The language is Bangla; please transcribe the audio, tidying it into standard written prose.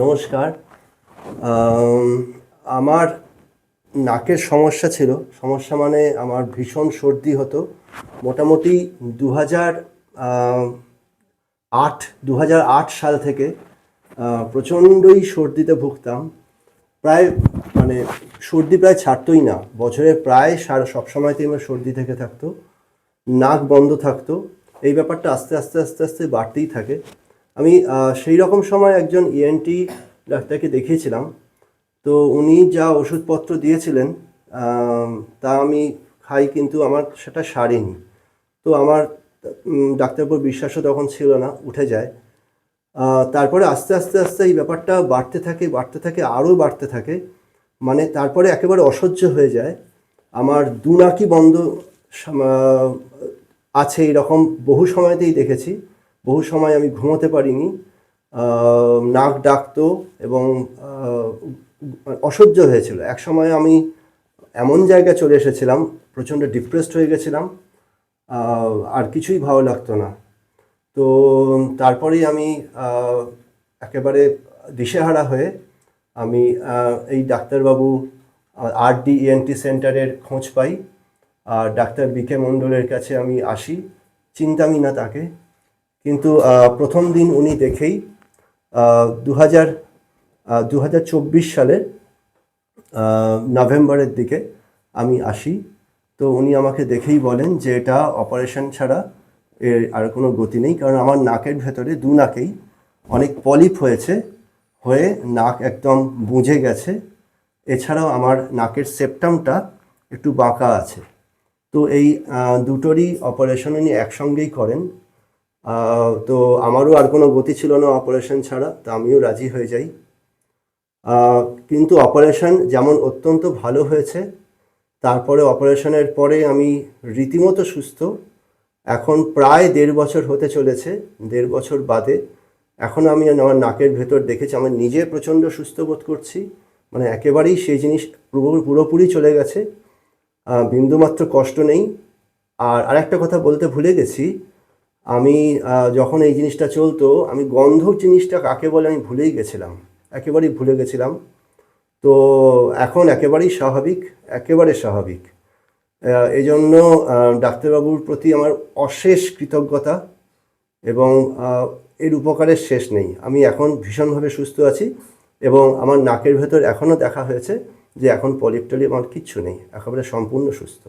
নমস্কার। আমার নাকের সমস্যা ছিল। সমস্যা মানে আমার ভীষণ সর্দি হতো। মোটামুটি 2008 সাল থেকে প্রচণ্ডই সর্দিতে ভুগতাম। প্রায় মানে সর্দি প্রায় ছাড়তই না। বছরে প্রায় সব সময়তেই আমার সর্দি থেকে থাকতো, নাক বন্ধ থাকতো। এই ব্যাপারটা আস্তে আস্তে আস্তে আস্তে বাড়তেই থাকে। আমি সেই রকম সময় একজন ইএনটি ডাক্তারকে দেখিয়েছিলাম। তো উনি যা ওষুধপত্র দিয়েছিলেন তা আমি খাই, কিন্তু আমার সেটা সারেনি। তো আমার ডাক্তারের উপর বিশ্বাসও তখন ছিল না, উঠে যায়। তারপরে আস্তে আস্তে আস্তে এই ব্যাপারটা বাড়তে থাকে, আরও বাড়তে থাকে। মানে তারপরে একেবারে অসহ্য হয়ে যায়। আমার দুনাকি বন্ধ আছে, এরকম বহু সময়তেই দেখেছি। বহু সময় আমি ঘুমোতে পারিনি, নাক ডাকতো এবং অসহ্য হয়েছিল। এক সময় আমি এমন জায়গায় চলে এসেছিলাম, প্রচণ্ড ডিপ্রেসড হয়ে গেছিলাম, আর কিছুই ভালো লাগতো না। তো তারপরেই আমি একেবারে দিশেহারা হয়ে আমি এই ডাক্তারবাবু RD ENT সেন্টারের খোঁজ পাই। আর ডাক্তার BK মণ্ডলের কাছে আমি আসি, চিনতামই না তাকে। কিন্তু প্রথম দিন উনি দেখেই 2024 সালের নভেম্বরের দিকে আমি আসি। তো উনি আমাকে দেখেই বলেন যে এটা অপারেশন ছাড়া এর আর কোনো গতি নেই, কারণ আমার নাকের ভেতরে দু নাকেই অনেক পলিপ হয়ে নাক একদম বুজে গেছে। এছাড়াও আমার নাকের সেপ্টামটা একটু বাঁকা আছে। তো এই দুটোরই অপারেশন উনি একসঙ্গেই করেন। তো আমারও আর কোনো গতি ছিল না অপারেশন ছাড়া, তা আমিও রাজি হয়ে যাই। কিন্তু অপারেশন যেমন অত্যন্ত ভালো হয়েছে, তারপরে অপারেশনের পরে আমি রীতিমতো সুস্থ। এখন প্রায় 1.5 বছর হতে চলেছে। 1.5 বছর বাদে এখন আমি আমার নাকের ভেতর দেখেছি, আমি নিজে প্রচণ্ড সুস্থ বোধ করছি। মানে একেবারেই সেই জিনিস পুরোপুরি চলে গেছে, বিন্দুমাত্র কষ্ট নেই। আর আরেকটা কথা বলতে ভুলে গেছি, আমি যখন এই জিনিসটা চলতো, আমি গন্ধ জিনিসটা কাকে বলে আমি একেবারেই ভুলে গেছিলাম। তো এখন একেবারে স্বাভাবিক। এই জন্য ডাক্তারবাবুর প্রতি আমার অশেষ কৃতজ্ঞতা, এবং এর উপকারের শেষ নেই। আমি এখন ভীষণভাবে সুস্থ আছি, এবং আমার নাকের ভেতর এখনও দেখা হয়েছে যে এখন পলিপ টলিপ আমার কিচ্ছু নেই, একেবারে সম্পূর্ণ সুস্থ।